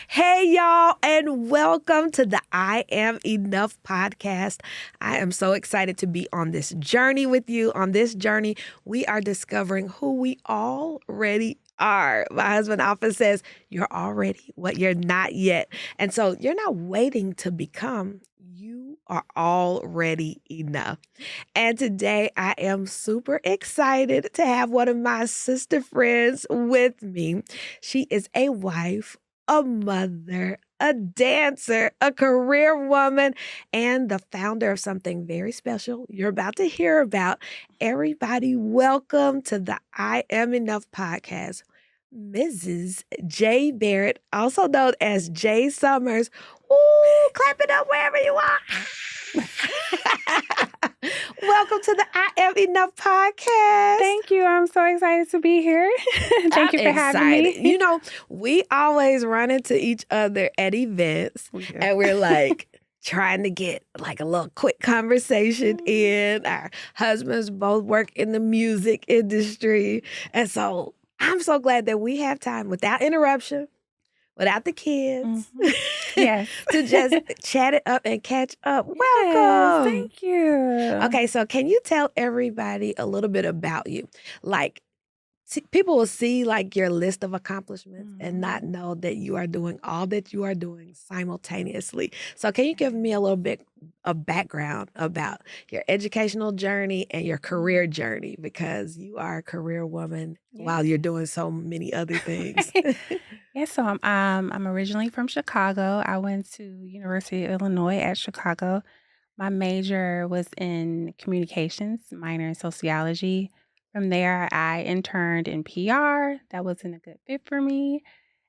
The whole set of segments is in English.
Hey, y'all, and welcome to the I Am Enough podcast. I am so excited to be on this journey with you. On this journey, we are discovering who we already are. My husband often says, you're already what you're not yet. And so you're not waiting to become, you are already enough. And today I am super excited to have one of my sister friends with me. She is a wife, a mother, a dancer, a career woman, and the founder of something very special you're about to hear about. Everybody, welcome to the I Am Enough podcast. Mrs. J. Barrett, also known as Jay Summers. Ooh, clap it up wherever you are. Welcome to the I Am Enough podcast. Thank you. I'm so excited to be here. Thank you for having me. You know, we always run into each other at events and we're like trying to get like a little quick conversation in. Our husbands both work in the music industry. And so I'm so glad that we have time without interruption, without the kids, Yes. to just chat it up and catch up. Yes, Welcome. thank you. Okay, so can you tell everybody a little bit about you? Like, people will see like your list of accomplishments and not know that you are doing all that you are doing simultaneously. So can you give me a little bit of background about your educational journey and your career journey? Because you are a career woman while you're doing so many other things. Yes, so I'm originally from Chicago. I went to University of Illinois at Chicago. My major was in communications, minor in sociology. From there, I interned in PR. That wasn't a good fit for me.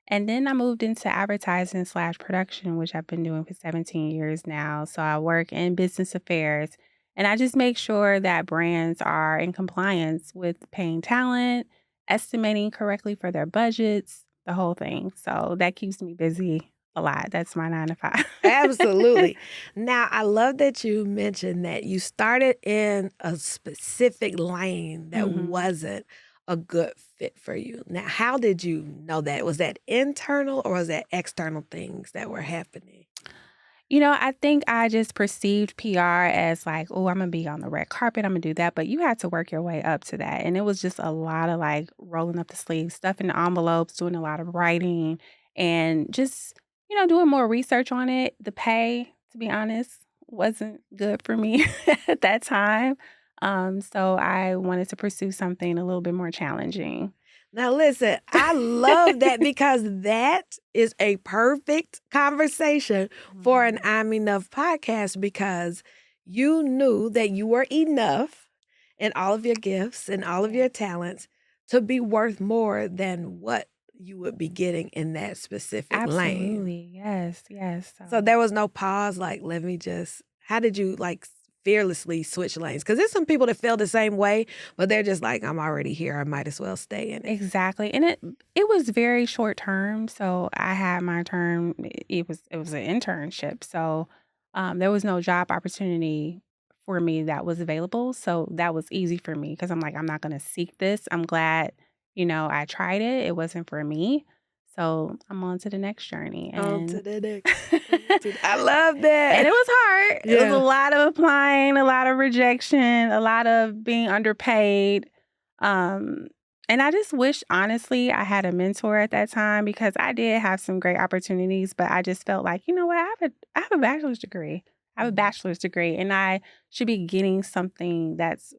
And then I moved into advertising/production, which I've been doing for 17 years now. So I work in business affairs, and I just make sure that brands are in compliance with paying talent, estimating correctly for their budgets, the whole thing. So that keeps me busy a lot. That's my 9 to 5. Absolutely. Now, I love that you mentioned that you started in a specific lane that wasn't a good fit for you. Now, how did you know that? Was that internal or was that external things that were happening? I think I just perceived PR as like, oh, I'm going to be on the red carpet. I'm going to do that. But you had to work your way up to that. And it was just a lot of like rolling up the sleeves, stuffing the envelopes, doing a lot of writing, and just, doing more research on it. The pay, to be honest, wasn't good for me at that time. So I wanted to pursue something a little bit more challenging. Now, listen, I love that because that is a perfect conversation for an I'm Enough podcast because you knew that you were enough in all of your gifts and all of your talents to be worth more than what you would be getting in that specific lane. Absolutely. Yes. So there was no pause, like, how did you like fearlessly switch lanes? Because there's some people that feel the same way, but they're just like, I'm already here. I might as well stay in it. Exactly. And it was very short term. So I had my term, it was an internship. So there was no job opportunity for me that was available. So that was easy for me because I'm like, I'm not going to seek this. I'm glad, I tried it. It wasn't for me. So I'm on to the next journey. On to the next. I love that. And it was hard. It was a lot of applying, a lot of rejection, a lot of being underpaid. And I just wish, honestly, I had a mentor at that time because I did have some great opportunities, but I just felt like, you know what, I have a bachelor's degree. I have a bachelor's degree, and I should be getting something that's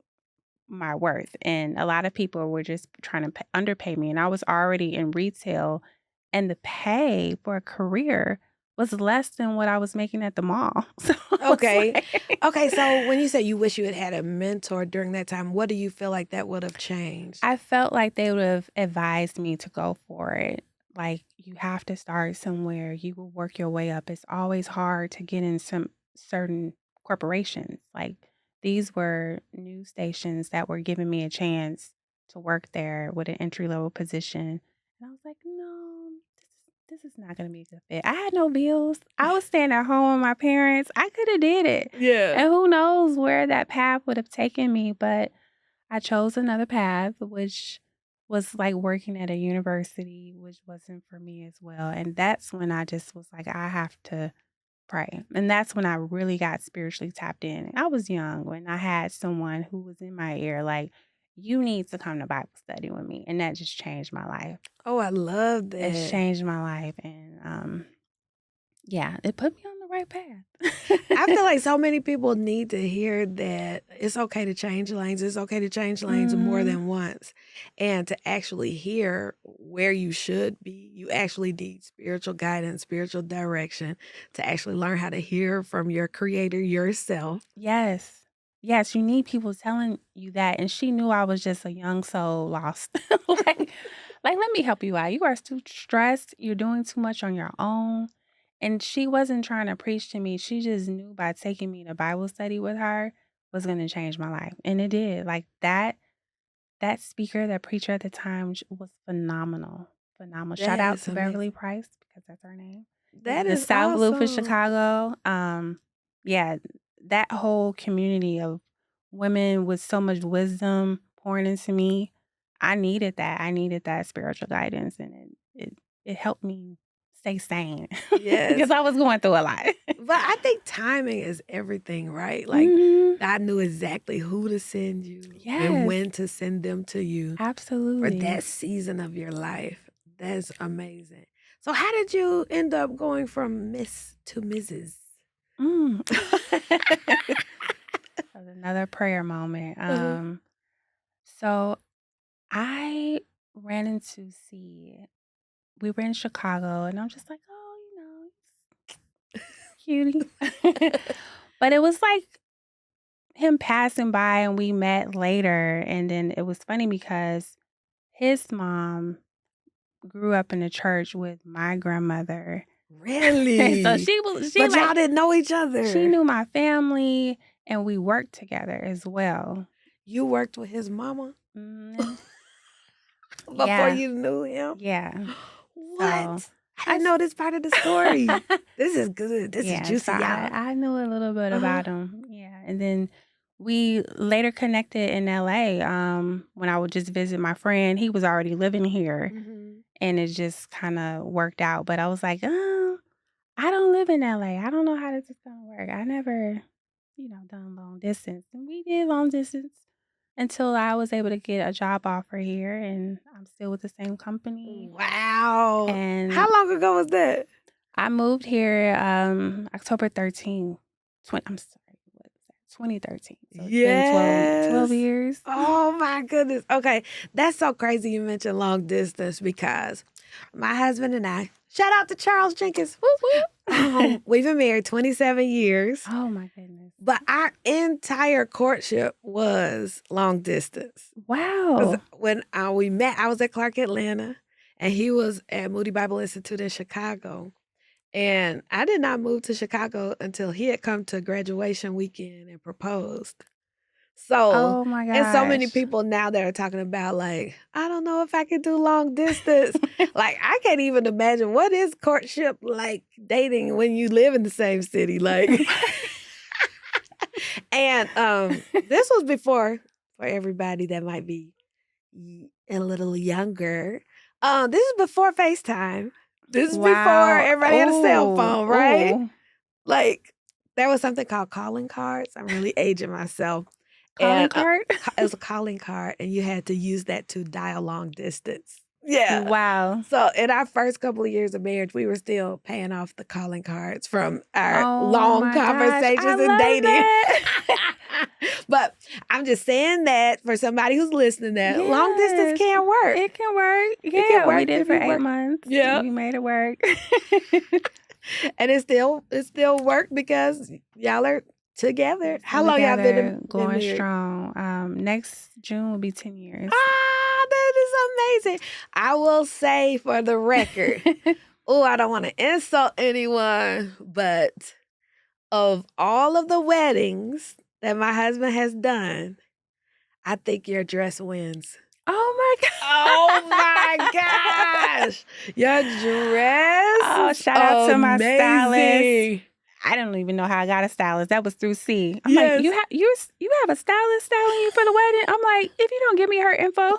my worth. And a lot of people were just trying to underpay me. And I was already in retail, and the pay for a career was less than what I was making at the mall. So okay. Okay. So when you say you wish you had had a mentor during that time, what do you feel like that would have changed? I felt like they would have advised me to go for it. Like, you have to start somewhere. You will work your way up. It's always hard to get in some certain corporations. Like, these were news stations that were giving me a chance to work there with an entry level position. And I was like, no, this is not going to be a good fit. I had no bills. I was staying at home with my parents. I could have did it. Yeah. And who knows where that path would have taken me. But I chose another path, which was like working at a university, which wasn't for me as well. And that's when I just was like, I have to pray. And that's when I really got spiritually tapped in. I was young when I had someone who was in my ear, like, you need to come to Bible study with me. And that just changed my life. Oh, I love It's that. changed my life. And yeah, it put me on the right path. I feel like so many people need to hear that it's okay to change lanes. It's okay to change lanes more Mhm. than once. And to actually hear where you should be, you actually need spiritual guidance, spiritual direction to actually learn how to hear from your creator yourself. Yes. Yes, you need people telling you that. And she knew I was just a young soul lost. like, let me help you out. You are too stressed. You're doing too much on your own. And she wasn't trying to preach to me. She just knew by taking me to Bible study with her was going to change my life. And it did. Like that speaker, that preacher at the time was phenomenal. Phenomenal. Shout That out is to Beverly amazing. Price because that's her name. Is That the is South Loop of awesome. Chicago. Yeah, that whole community of women with so much wisdom pouring into me. I needed that. I needed that spiritual guidance, and it helped me stay sane Yes. because I was going through a lot. But I think timing is everything, right? Like Mhm. God knew exactly who to send you and Yes, when to send them to you for absolutely. that season of your life. That's amazing. So how did you end up going from Miss to Mrs.? Mm. That was another prayer moment. Uh-huh. So I ran into C. We were in Chicago, and I'm just like, oh, cutie. But it was like him passing by, and we met later. And then it was funny because his mom grew up in the church with my grandmother. So Really? she But y'all like, didn't know each she other. knew my family, and we worked together as well. You worked with his mama Mm, before yeah, you knew him? yeah. So What? I I didn't know this part of the story. This is good. This is Yeah, so juicy, y'all. I knew a little bit Uh-huh. about him. Yeah, and then we later connected in LA, when I would just visit my friend. He was already living here, Mhm. and it just kinda worked out, but I was like, "Oh, I don't live in LA. I don't know how this is gonna work." I never, done long distance, and we did long distance until I was able to get a job offer here, and I'm still with the same company, Wow. and How long ago was that? I moved here, October 13th. I'm sorry, what is that? 2013. So it's been 12 Yes. years. Oh my goodness. Okay. That's so crazy you mentioned long distance because my husband and I, shout out to Charles Jenkins. Whoop, whoop. We've been married 27 years, Oh my goodness. but our entire courtship was long distance. Because Wow. when we met, I was at Clark Atlanta and he was at Moody Bible Institute in Chicago. And I did not move to Chicago until he had come to graduation weekend and proposed. So, Oh my and so many gosh. people now that are talking about like, I don't know if I could do long distance. Like, I can't even imagine what is courtship like dating when you live in the same city. Like, and this was before for everybody that might be a little younger. This is before FaceTime. This is before Wow. everybody had a cell Oh, phone, right? oh. Like, there was something called calling cards. I'm really aging myself. Calling And card? it was a calling card, and you had to use that to dial long distance. Yeah. Wow. So in our first couple of years of marriage, we were still paying off the calling cards from our Oh long my gosh. I conversations and love dating. that. But I'm just saying that for somebody who's listening, that long distance Yes. can work. It can work. It can Yeah, we work did it if for you 8 work. months. Yeah. We made it work. And it still worked because y'all are together. We're How still long y'all together, been going married? strong. Next June will be 10 years. Ah, that is amazing. I will say for the record, oh, I don't want to insult anyone, but of all of the weddings that my husband has done, I think your dress wins. Oh my Oh my god. gosh. Your dress Oh, is shout out to my stylist. amazing. I don't even know how I got a stylist. That was through C. I'm like, Yes. you have a stylist styling you for the wedding? I'm like, if you don't give me her info,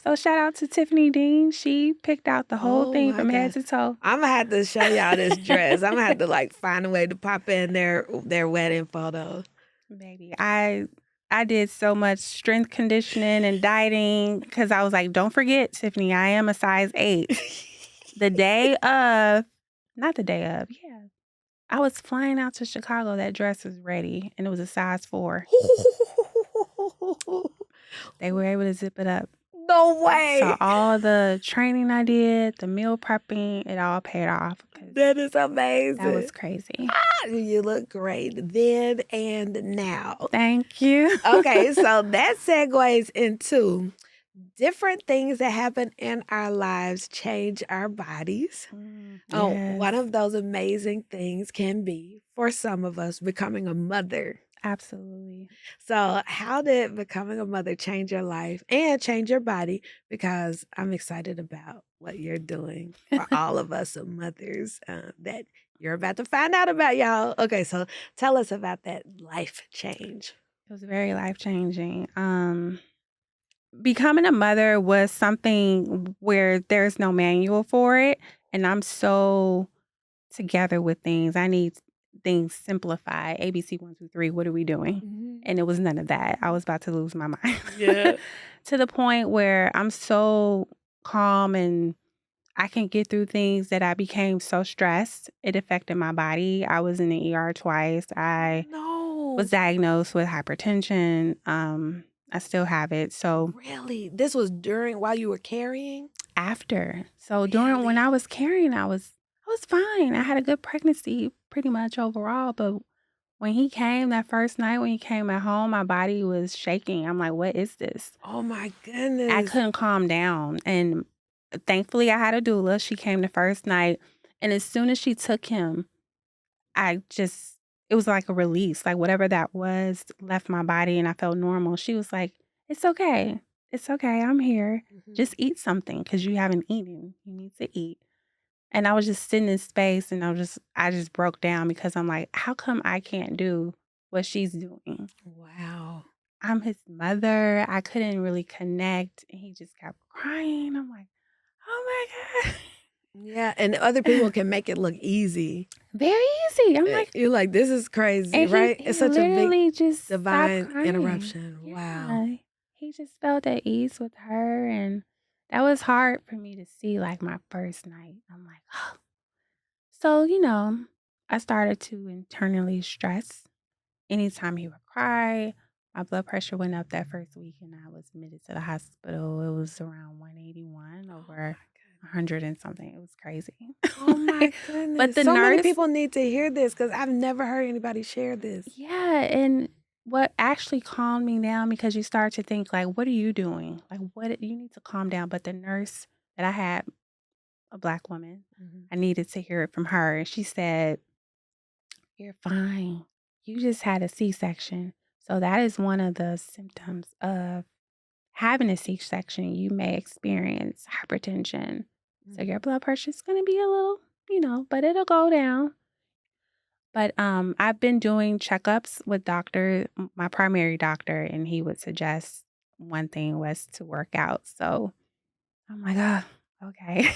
So shout out to Tiffany Dean. She picked out the whole Oh thing my from head God. to toe. I'm gonna have to show y'all this dress. I'm gonna have to like find a way to pop in their wedding photo. Baby, I did so much strength conditioning and dieting because I was like, don't forget, Tiffany, I am a size 8. The day of, not the day of, yeah. I was flying out to Chicago. That dress was ready and it was a size 4. They were able to zip it up. No So way. all the training I did, the meal prepping, it all paid off because That is that amazing. was crazy. You look great then and now. Thank you. Okay, so that segues into different things that happen in our lives change our bodies. One Yes, of those amazing things can be, for some of us, becoming a mother. absolutely. So, how did becoming a mother change your life and change your body? Because I'm excited about what you're doing for all of us mothers that you're about to find out about, y'all. Okay, so tell us about that life change. It was very life-changing. Becoming a mother was something where there's no manual for it, and I'm so together with things. I need things simplified. ABC 1, 2, 3. What are we doing? Mhm. And it was none of that. I was about to lose my mind. Yeah. To the point where I'm so calm and I can get through things that I became so stressed. It affected my body. I was in the ER twice. I No. was diagnosed with hypertension. I still have it. So Really? This was while you were carrying? after, so during when Really? I was carrying, I was fine. I had a good pregnancy pretty much overall, but when he came that first night, when he came at home, my body was shaking. I'm like, what is this? Oh my I goodness. couldn't calm down. And thankfully I had a doula. She came the first night. And as soon as she took him, it was like a release. Like whatever that was left my body and I felt normal. She was like, it's okay. It's okay. I'm here. Mhm. Just eat something because you haven't eaten. You need to eat. And I was just sitting in space and I just broke down because I'm like, how come I can't do what she's doing? Wow. I'm his mother. I couldn't really connect. And he just kept crying. I'm like, oh my Yeah, and other people God. can make it look easy. Very easy. I'm like, You're like, "This is crazy," and he right? It's he such a big literally just stopped divine crying. interruption. Wow. Yeah. He just felt at ease with her. And that was hard for me to see like my first night. I'm like, oh. So, I started to internally stress. Anytime he would cry, my blood pressure went up that first week and I was admitted to the hospital. It was around 181 Oh over my goodness. 100 and something. It was crazy. Oh my But goodness. the So many nurse, people need to hear this because I've never heard anybody share this. yeah, and what actually calmed me down because you start to think like, what are you doing? Like, what you need to calm down. But the nurse that I had, a Black woman, Mhm. I needed to hear it from her. And she said, "You're fine. You just had a C-section." So that is one of the symptoms of having a C-section. You may experience hypertension. So your Mhm. blood pressure is going to be a little, but it'll go down. But I've been doing checkups with my primary doctor, and he would suggest one thing was to work out. So I'm like, oh, okay.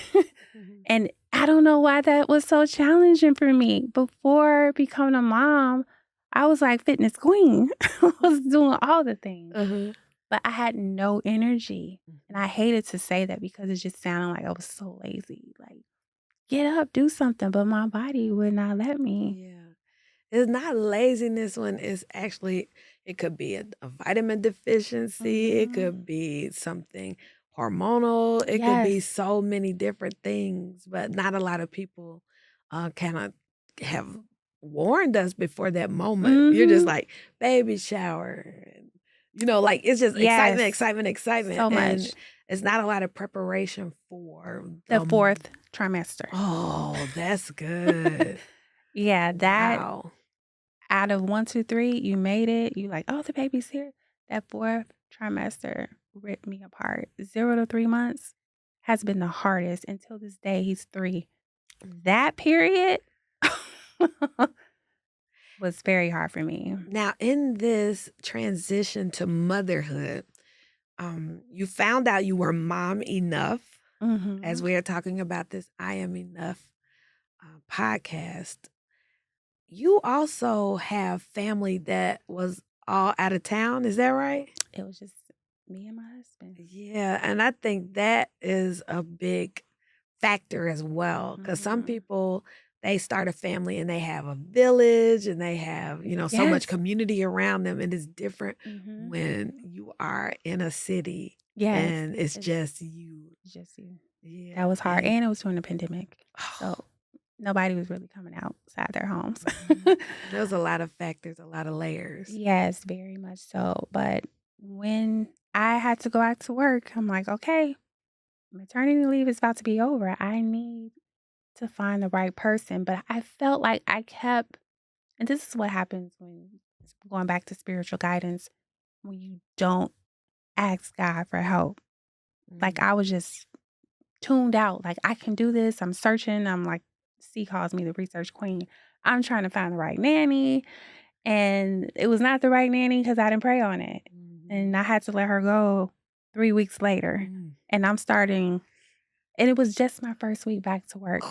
Mhm. And I don't know why that was so challenging for me. Before becoming a mom, I was like fitness queen. I was doing all the things, Uh-huh. but I had no energy. And Mhm. I hated to say that because it just sounded like I was so lazy. Like, get up, do something. But my body would not let me. Yeah. It's not laziness when it's actually it could be a vitamin deficiency, it Hmm. could be something hormonal, it could be Yes. so many different things, but not a lot of people, kinda have warned us before that moment. You're just Hmm. like, "Baby shower," and, like, it's just excitement, Yes. excitement, excitement, So and much. it's not a lot of preparation for The the fourth trimester. Oh, that's good. Yeah, that Wow. out of 1, 2, 3, you made it. You like, oh, the baby's here. That fourth trimester ripped me apart. 0 to 3 months has been the hardest until this day. He's 3. That period was very hard for me. Now, in this transition to motherhood, you found out you were mom enough as Mhm. we are talking about this I Am Enough podcast. You also have family that was all out of town. Is that right? It was just me and my husband. Yeah. And I think that is a big factor as well. Because some Mhm. people, they start a family and they have a village and they have, so much Yes. community around them. And it's different Mhm. when you are in a city Yes. and it's It's just you. just you. That Yeah. was hard, And and it was during the pandemic, so nobody was really coming outside their homes. there's a lot of factors, a lot of layers. Yes, very much so, but when I had to go out to work, I'm like, "Okay, maternity leave is about to be over. I need to find the right person," but I felt like I kept and this is what happens when going back to spiritual guidance, when you don't ask God for help. Like, Mm. I was just tuned out, like, "I can do this." I'm searching, I'm like C calls me the research queen. I'm trying to find the right nanny, and it was not the right nanny because I didn't pray on it, and Mhm. I had to let her go 3 weeks later, Mm. and I'm starting and it was just my first week back to work.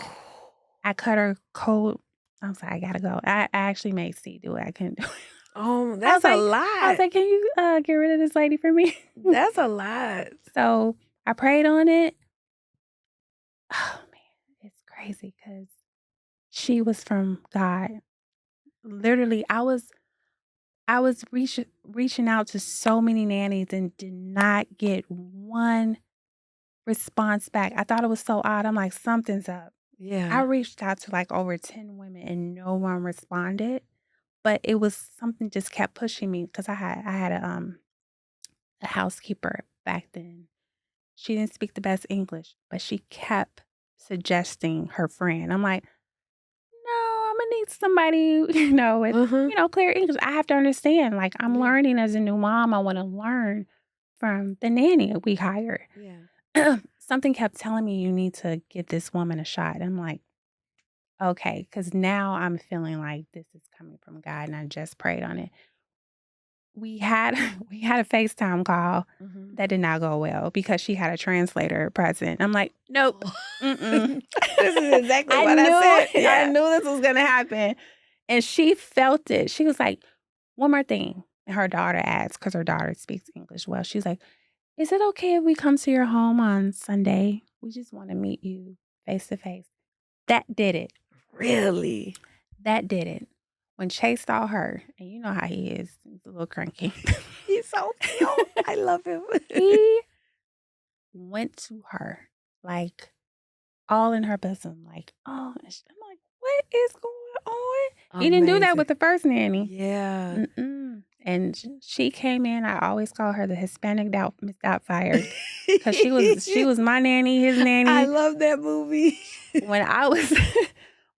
I cut her cold. I was like, "I gotta go." I actually made C do it, I couldn't do it. Oh, I was that's a like I was lot. like, "Can you, get rid of this lady for me?" That's a lot. So, I prayed on it. Oh, man, it's crazy because she was from God. Literally, I was reaching out to so many nannies and did not get one response back. I thought it was so odd. I'm like, "Something's up." I Yeah. reached out to, like, over 10 women and no one responded, but it was something just kept pushing me because I had a housekeeper back then. She didn't speak the best English, but she kept suggesting her friend. I'm like, "No, Imma need somebody, with, Uh-huh. clear English." I have to understand, like, I'm Yeah. learning as a new mom, I wanna learn from the nanny we hired. Yeah. Something kept telling me, "You need to give this woman a shot." I'm like, "Okay," because now I'm feeling like this is coming from God, and I just prayed on it. We had we had a FaceTime call Mhm. that did not go well because she had a translator present. I'm like, "Nope, Oh. mm-mm." This is exactly I what I knew said. I Yeah. knew this was gonna happen, and she felt it. She was like, "One more thing," and her daughter asked because her daughter speaks English well. She's like, "Is it okay if we come to your home on Sunday? We just wanna meet you face to face." That did it. Really? That did it. When Chase saw her, and you know how he is, he's a little cranky. He's so cute. I love him. He went to her, like, all in her bosom, like, "Oh," and I'm like, "What is going on?" He didn't do that Amazing. with the first nanny. Yeah. Mm-mm. And she came in, I always call her the Hispanic Miss Doubtfire, 'cause she was my nanny, his I nanny. love that movie. When I was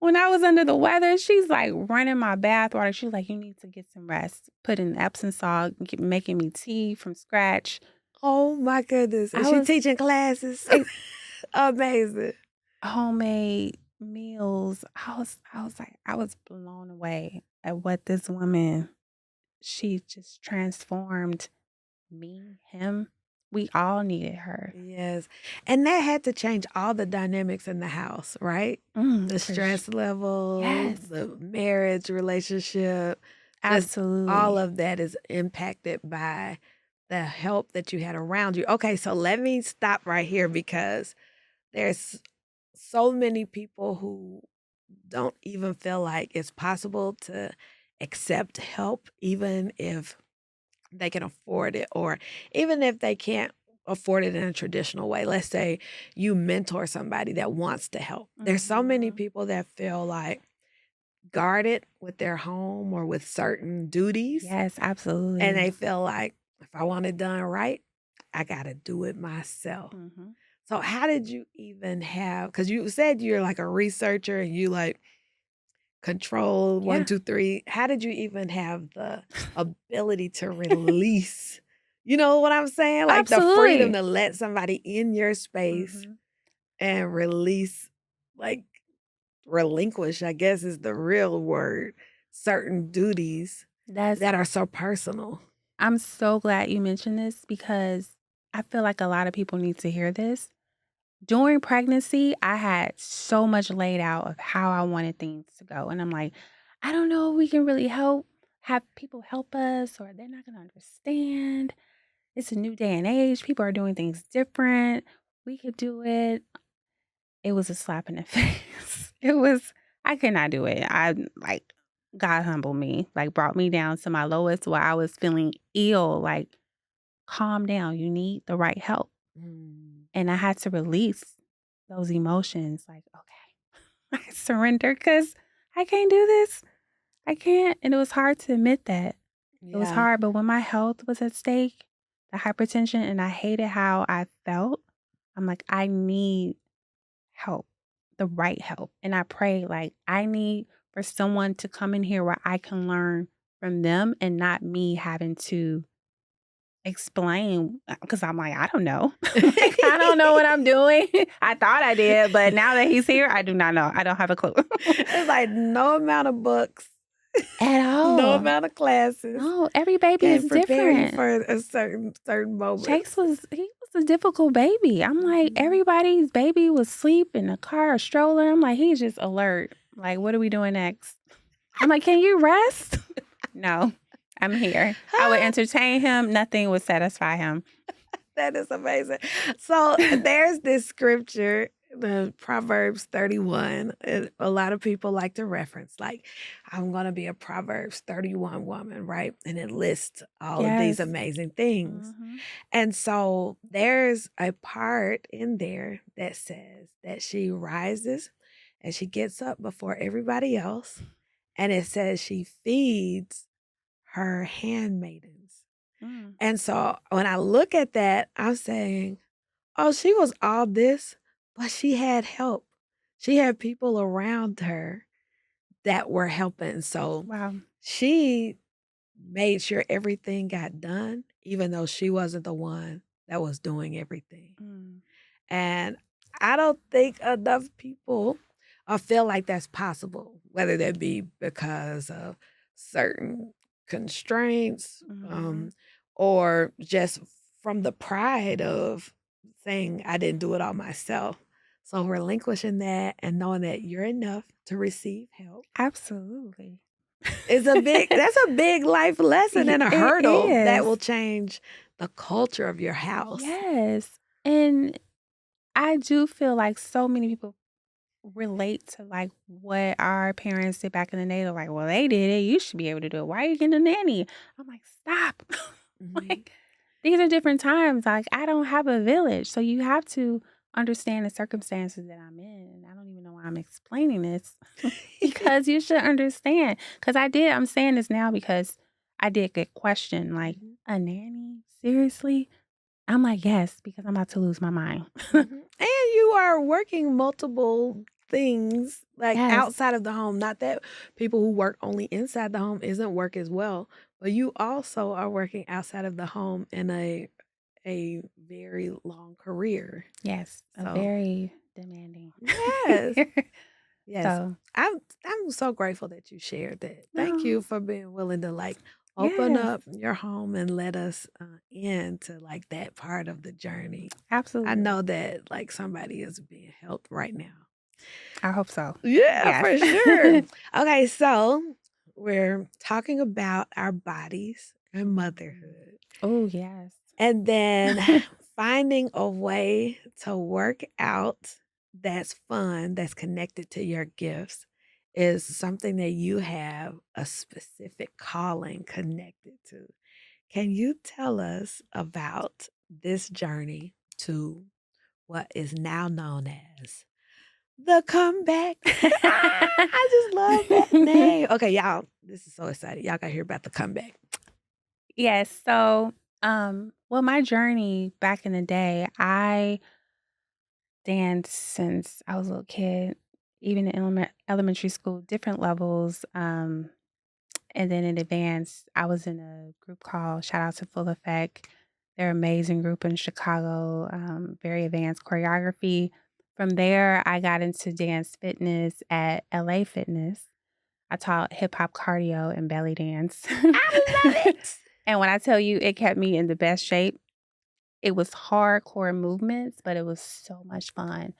when I was under the weather, she's, like, running my bath water. She's like, "You need to get some rest." Putting Epsom salt, making me tea from scratch. Oh my goodness. Is I she was teaching classes? eh, Amazing. homemade meals. I was blown away at what this woman she just transformed me, him. We all needed her. Yes. And that had to change all the dynamics in the house, right? The For sure. stress levels, Yes, the marriage relationship, just all absolutely. of that is impacted by the help that you had around you. Okay, so let me stop right here because there's so many people who don't even feel like it's possible to accept help, even if they can afford it, or even if they can't afford it in a traditional way. Let's say you mentor somebody that wants to help. There's so many Mhm. people that feel like guarded with their home or with certain duties, Yes, and absolutely. they feel like if I want it done right, I got to do it myself. Mhm. So how did you even have, because you said you're like a researcher and you like control one, Yeah, 2, 3. How did you even have the ability to release? You know what I'm saying? Like the freedom absolutely. to let somebody in your space Mhm. and release, like relinquish, I guess is the real word, certain duties That's that are so personal. I'm so glad you mentioned this because I feel like a lot of people need to hear this. During pregnancy, I had so much laid out of how I wanted things to go. And I'm like, I don't know if we can really have people help us, or they're not going to understand. It's a new day and age. People are doing things different. We could do it. It was a slap in the face. I could not do it. God humbled me, like brought me down to my lowest where I was feeling ill. Like, calm down. You need the right help. And I had to release those emotions. Like, okay, I surrender because I can't do this. I can't. And it was hard to admit that. It was Yeah. hard. But when my health was at stake, the hypertension, and I hated how I felt, I'm like, I need help, the right help. And I pray, like, I need for someone to come in here where I can learn from them and not me having to explain, because I'm like, I don't know. Like, I don't know what I'm doing. I thought I did, but now that he's here, I do not know. I don't have a clue. It's like no amount of books, At no all. amount of classes No, every baby is can prepare you different. for a certain moment. Chase he was a difficult baby. I'm like, everybody's baby was asleep in a car or stroller. I'm like, he's just alert. Like, what are we doing next? I'm like, can you rest? No, I'm here. I would entertain him. Nothing would satisfy him. That is amazing. So there's this scripture, the Proverbs 31. And a lot of people like to reference, like, I'm going to be a Proverbs 31 woman, right? And it lists all of these Yes. amazing things. And so there's a part in there that says that she rises and she gets up before everybody else. And it says she feeds her handmaidens. And so when I look at that, I'm saying, oh, she was all this, but she had help. She had people around her that were helping. So Wow. she made sure everything got done, even though she wasn't the one that was doing everything. And I don't think enough people feel like that's possible, whether that be because of certain constraints, or just from the pride of saying, I didn't do it all myself. So relinquishing that and knowing that you're enough to receive help Absolutely. is that's a big life lesson and a It hurdle that is. will change the culture of your house. Yes. And I do feel like so many people relate to like what our parents did back in the day. They're like, well, they did it. You should be able to do it. Why are you getting a nanny? I'm like, stop. Like, these are different times. Like, I don't have a village. So you have to understand the circumstances that I'm in. And I don't even know why I'm explaining this because you should understand. Because I'm saying this now because I did get questioned, like, a nanny? Seriously? I'm like, yes, because I'm about to lose my mind. And you are working multiple things like Yes. outside of the home. Not that people who work only inside the home isn't work as well, but you also are working outside of the home in a very long career. Yes. A So very demanding. yes. Yes. So, I'm so grateful that you shared that. Thank no. you for being willing to like open Yes. up your home and let us into like that part of the journey. Absolutely. I know that like somebody is being helped right now. I hope so. Yeah, for Yes. sure. Okay, so we're talking about our bodies and motherhood. Oh, yes. And then finding a way to work out that's fun, that's connected to your gifts is something that you have a specific calling connected to. Can you tell us about this journey to what is now known as the comeback? I just love that name. Okay, y'all, this is so exciting. Y'all gotta hear about the comeback. Yes. So, well, my journey back in the day, I danced since I was a little kid, even in elementary school, different levels. And then in advance, I was in a group called Shout Out to Full Effect. They're an amazing group in Chicago, very advanced choreography. From there, I got into dance fitness at LA Fitness. I taught hip hop cardio and belly dance. I love it. And when I tell you it kept me in the best shape, It was hardcore movements, but it was so much fun.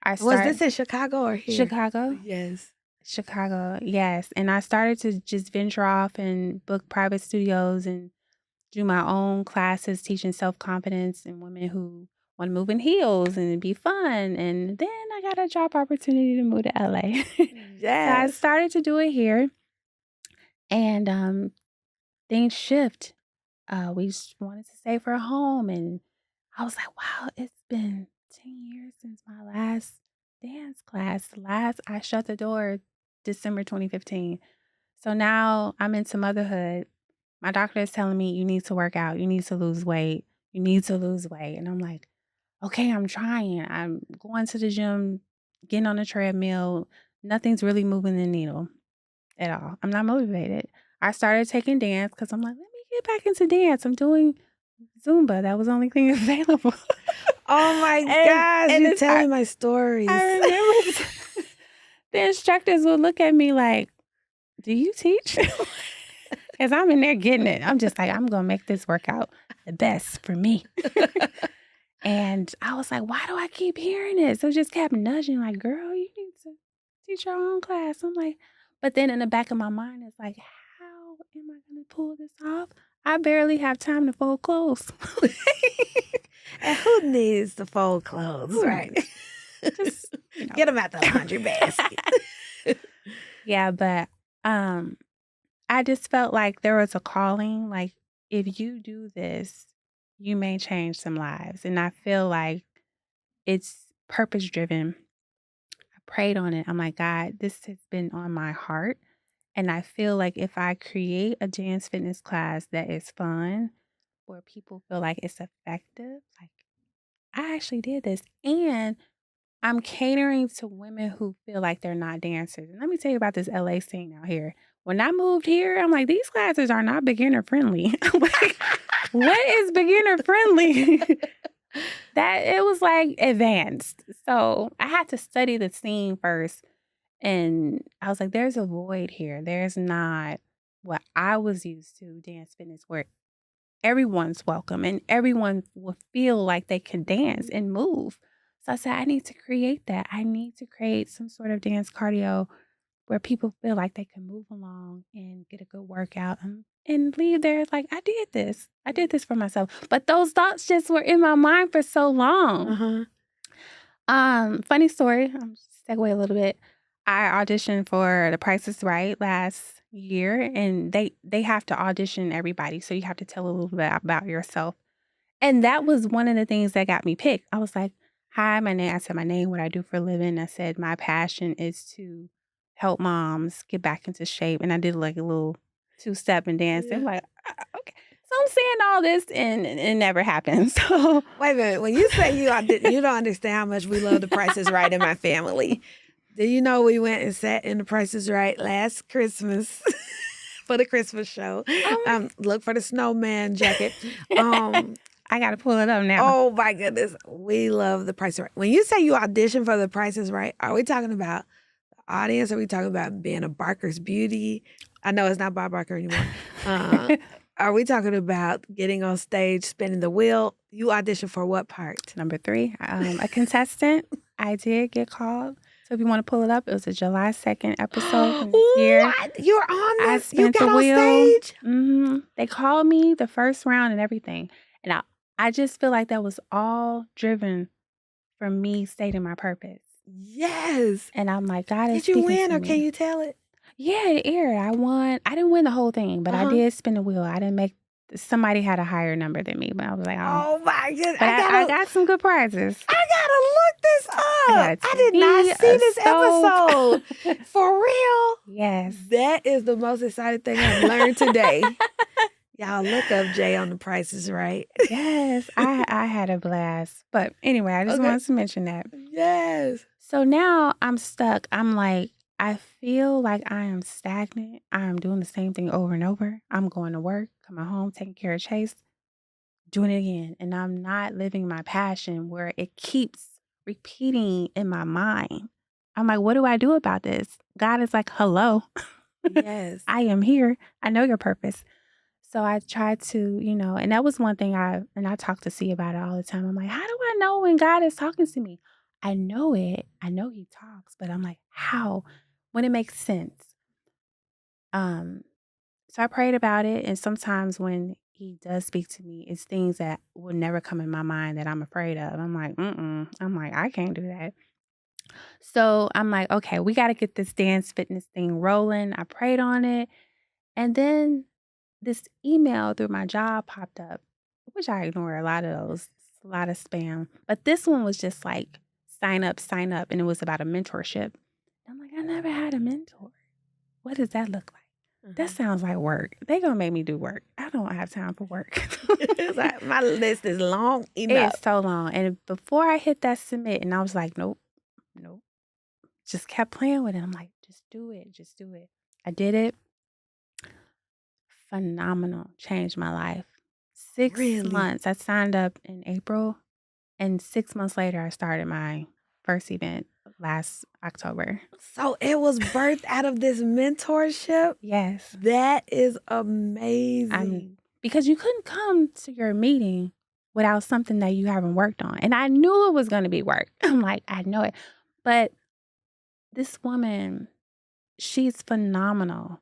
I Was this started in Chicago or here? Chicago. Yes. Chicago, yes. And I started to just venture off and book private studios and do my own classes teaching self-confidence and women who want to move in heels and be fun. And then I got a job opportunity to move to LA. So I Yes. started to do it here and things shift. We just wanted to save for a home and I was like, wow, it's been 10 years since my last dance class. Last I shut the door December 2015. So now I'm into motherhood. My doctor is telling me you need to work out, you need to lose weight, you need to lose weight. And I'm like, okay, I'm trying. I'm going to the gym, getting on the treadmill. Nothing's really moving the needle at all. I'm not motivated. I started taking dance because I'm like, let me get back into dance. I'm doing Zumba. That was the only thing available. Oh my and gosh, and you're it's, I, telling my stories. I remember the instructors would look at me like, do you teach? Because I'm in there getting it. I'm just like, I'm going to make this workout the best for me. And I was like, why do I keep hearing it? So it just kept nudging, like, girl, you need to teach your own class. I'm like, but then in the back of my mind, it's like, how am I going to pull this off? I barely have time to fold clothes. And who needs to fold clothes, right? Just, Get them out the laundry basket. Yeah, but I just felt like there was a calling. Like, if you do this, you may change some lives. And I feel like it's purpose driven. I prayed on it. I'm like, God, this has been on my heart. And I feel like if I create a dance fitness class that is fun, where people feel like it's effective, like I actually did this. And I'm catering to women who feel like they're not dancers. And let me tell you about this LA scene out here. When I moved here, I'm like, these classes are not beginner friendly. I'm like, what is beginner friendly? That it was like advanced. So I had to study the scene first. And I was like, there's a void here. There's not what I was used to, dance fitness, where everyone's welcome and everyone will feel like they can dance and move. So I said, I need to create that. I need to create some sort of dance cardio where people feel like they can move along and get a good workout and leave there like, I did this. I did this for myself. But those thoughts just were in my mind for so long. Funny story. I'm segue a little bit. I auditioned for The Price is Right last year, and they have to audition everybody, so you have to tell a little bit about yourself. And that was one of the things that got me picked. I was like, "Hi, my name." I said my name, what I do for a living. I said my passion is to help moms get back into shape, and I did like a little two-step and dance. They're like, "Okay." So I'm saying all this, and it never happened. So Wait a minute. When you say you don't understand how much we love The Price is Right in my family. Do you know we went and sat in The Price is Right last Christmas for the Christmas show? Look for the snowman jacket. I got to pull it up now. Oh my goodness. We love The Price is Right. When you say you audition for The Price is Right, are we talking about the audience? Are we talking about being a Barker's Beauty? I know it's not Bob Barker anymore. Are we talking about getting on stage, spinning the wheel? You audition for what part? Number 3, a contestant. I did get called. So if you want to pull it up, it was a July 2nd episode from this year. What? You were on I this? You spent got the on wheel. stage? They called me the first round and everything. And I just feel like that was all driven from me stating my purpose. Yes. And I'm like, God is Did you speaking win to or me. can you tell it? Yeah, it aired. I won. I didn't win the whole thing, but I did spin the wheel. I didn't make. Somebody had a higher number than me, but I was like, oh. Oh my goodness. But I got some good prizes. I gotta look this up. I did not see this episode. For real? Yes. That is the most exciting thing I've learned today. Y'all look up Jay on The Price is Right. Yes. I had a blast. But anyway, I just wanted to mention that. Yes. So now I'm stuck. I'm like, I feel like I am stagnant. I am doing the same thing over and over. I'm going to work, coming home, taking care of Chase, doing it again. And I'm not living my passion where it keeps repeating in my mind. I'm like, what do I do about this? God is like, hello. Yes. I am here. I know your purpose. So I tried to, and that was one thing I talk to C about it all the time. I'm like, how do I know when God is talking to me? I know it. I know he talks, but I'm like, how? When it makes sense. Um, so I prayed about it. And sometimes when he does speak to me, it's things that will never come in my mind that I'm afraid of. I'm like, I'm like, I can't do that. So I'm like, okay, we got to get this dance fitness thing rolling. I prayed on it. And then this email through my job popped up, which I ignore a lot of those, a lot of spam. But this one was just like, sign up. And it was about a mentorship. I'm like, I never had a mentor. What does that look like? That sounds like work. They gonna make me do work. I don't have time for work. It's like, my list is long enough. It's so long. And before I hit that submit, and I was like, nope. Just kept playing with it. I'm like, just do it. I did it. Phenomenal. Changed my life. 6 Really? months. I signed up in April, and 6 months later, I started my first event last October. So it was birthed out of this mentorship? Yes. That is amazing. Because you couldn't come to your meeting without something that you haven't worked on. And I knew it was going to be work. I'm like, I know it. But this woman, she's phenomenal.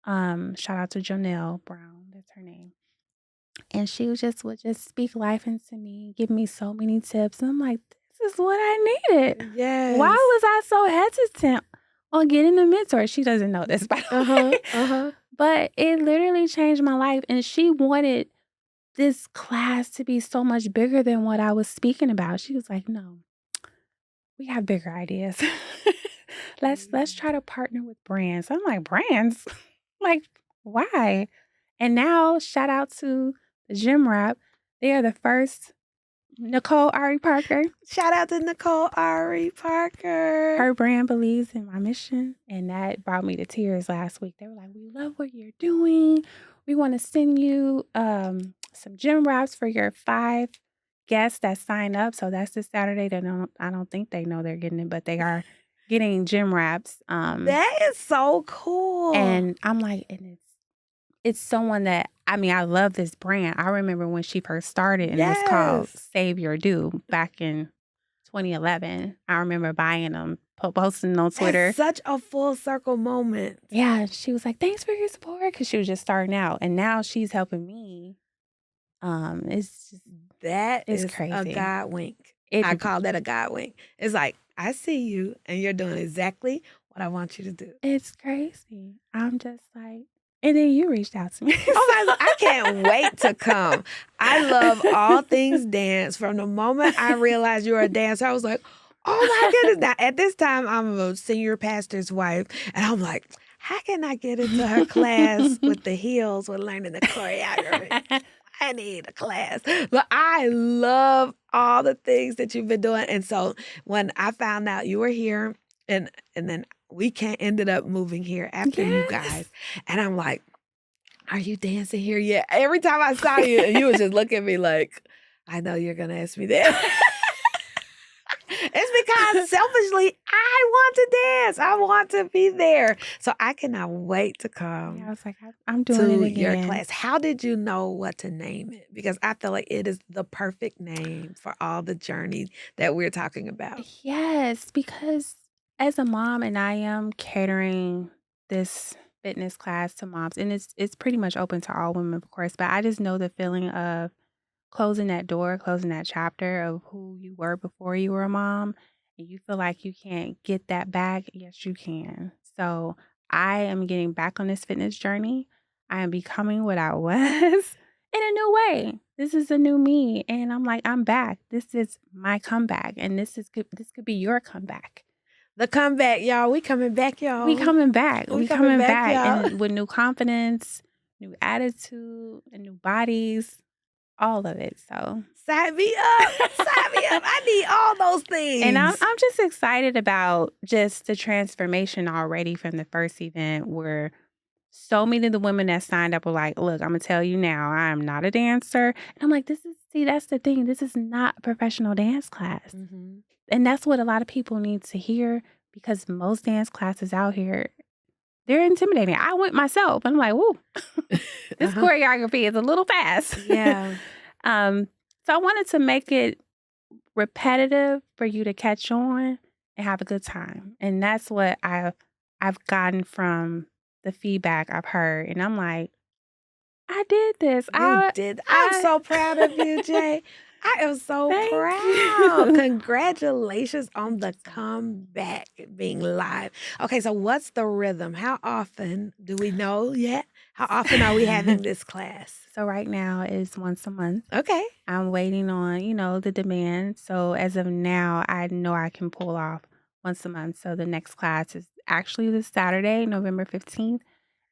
Shout out to Jonelle Brown. That's her name. And she would just speak life into me, give me so many tips. And I'm like, this is what I needed. Yes. Why was I so hesitant on getting a mentor? She doesn't know this, by the way. But it literally changed my life. And she wanted this class to be so much bigger than what I was speaking about. She was like, no, we have bigger ideas. Let's try to partner with brands. I'm like, brands? Like, why? And now, shout out to the Gym Wrap. They are the first. Nicole Ari Parker. Shout out to Nicole Ari Parker. Her brand believes in my mission, and that brought me to tears last week. They were like, we love what you're doing. We want to send you some gym wraps for your 5 guests that sign up. So that's this Saturday. I don't think they know they're getting it, but they are getting gym wraps. That is so cool. And I'm like, and it's someone that, I love this brand. I remember when she first started, and it was called Save Your Do back in 2011. I remember buying them, posting on Twitter. That's such a full circle moment. Yeah, she was like, thanks for your support, because she was just starting out. And now she's helping me. It's crazy. A God wink. I call that a God wink. It's like, I see you, and you're doing exactly what I want you to do. It's crazy. I'm just like, and then you reached out to me. I can't wait to come. I love all things dance. From the moment I realized you were a dancer, I was like, oh my goodness. Now, at this time, I'm a senior pastor's wife, and I'm like, how can I get into her class with the heels with learning the choreography? I need a class. But I love all the things that you've been doing. And so when I found out you were here, and then we ended up moving here after you guys. And I'm like, are you dancing here yet? Every time I saw you, and you would just look at me like, I know you're going to ask me that. It's because selfishly, I want to dance. I want to be there. So I cannot wait to come. Yeah, I was like, I'm doing it again. Your class. How did you know what to name it? Because I feel like it is the perfect name for all the journey that we're talking about. Yes, because as a mom, and I am catering this fitness class to moms, and it's pretty much open to all women, of course, but I just know the feeling of closing that door, closing that chapter of who you were before you were a mom, and you feel like you can't get that back. Yes, you can. So I am getting back on this fitness journey. I am becoming what I was in a new way. This is a new me, and I'm like, I'm back. This is my comeback, and this could be your comeback. The comeback, y'all. We coming back, y'all. We coming back. We coming back, and with new confidence, new attitude, and new bodies. All of it. So sign me up. Sign me up. I need all those things. And I'm just excited about just the transformation already from the first event, where so many of the women that signed up were like, look, I'm gonna tell you now, I am not a dancer. And I'm like, that's the thing. This is not a professional dance class. Mm-hmm. And that's what a lot of people need to hear, because most dance classes out here, they're intimidating. I went myself. I'm like, woo, this choreography is a little fast. Yeah. So I wanted to make it repetitive for you to catch on and have a good time. And that's what I've gotten from the feedback I've heard. And I'm like, I did this. You did. I'm so proud of you, Jay. I am so Thank proud. you. Congratulations on the comeback being live. Okay, so what's the rhythm? How often do we know yet? How often are we having this class? So right now is once a month. Okay. I'm waiting on, the demand. So as of now, I know I can pull off once a month. So the next class is actually this Saturday, November 15th.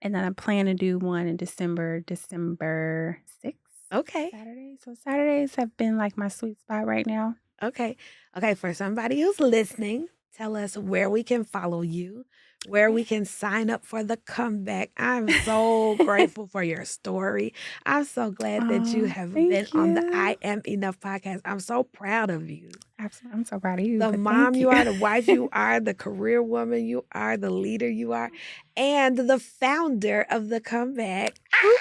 And then I plan to do one in December 6th. Okay. Saturday. So Saturdays have been like my sweet spot right now. Okay. Okay, for somebody who's listening, tell us where we can follow you, where we can sign up for the comeback. I'm so grateful for your story. I'm so glad that you have been on the I Am Enough podcast. I'm so proud of you. Absolutely. I'm so proud of you. The mom you are, the wife you are, the career woman you are, the leader you are, and the founder of the comeback. You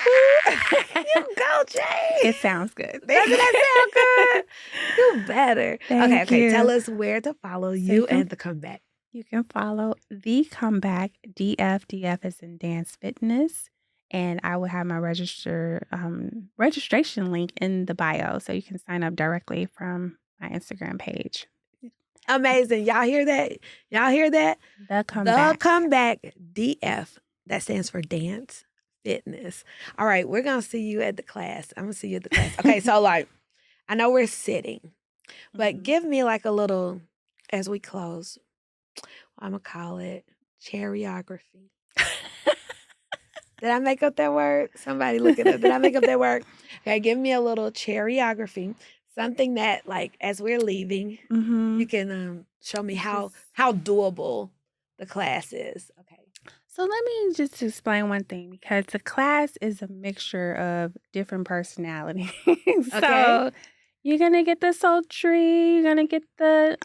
go, Jay. It sounds good. Doesn't that sound good? You better. Thank Okay. you. Tell us where to follow you and the comeback. You can follow the comeback, DF. DF is in dance fitness. And I will have my registration link in the bio. So you can sign up directly from my Instagram page. Amazing. Y'all hear that? Y'all hear that? The comeback. The comeback, DF. That stands for dance fitness. All right. We're going to see you at the class. I'm going to see you at the class. Okay. So I know we're sitting, but give me like a little, as we close, I'm going to call it choreography. Did I make up that word? Somebody look it up. Did I make up that word? Okay, give me a little choreography. Something that, as we're leaving, you can show me how doable the class is. Okay. So let me just explain one thing, because the class is a mixture of different personalities. So you're going to get the sultry, you're going to get the,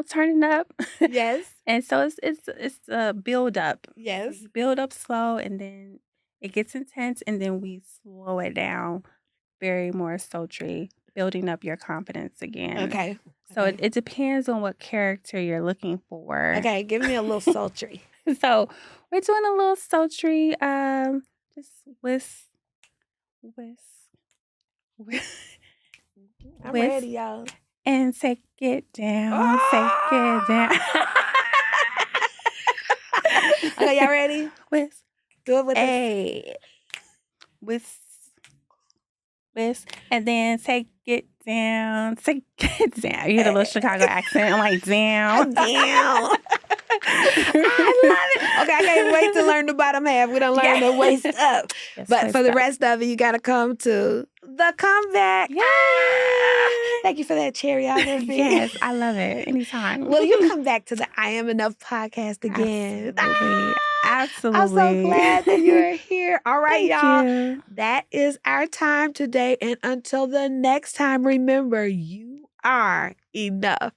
turning up. Yes. And so it's a build up. Yes. So build up slow, and then it gets intense, and then we slow it down, very more sultry, building up your confidence again. Okay. So it depends on what character you're looking for. Okay, give me a little sultry. So we're doing a little sultry, just whisk. I'm ready, y'all. And take it down, take it down. Okay, y'all ready? Whisk. Do it with us. Whisk. And then take it down, take it down. You hear the little Chicago accent. I'm like, down. Down. I love it. Okay, I can't wait to learn the bottom half. We don't learn the waist up. Yes, but waist for the up. rest of it, you got to come to the comeback. Yay! Thank you for that choreography. Yes, I love it. Anytime. Will you come back to the I Am Enough podcast again? Absolutely. I'm so glad that you're here. All right, Thank y'all. you. That is our time today. And until the next time, remember, you are enough.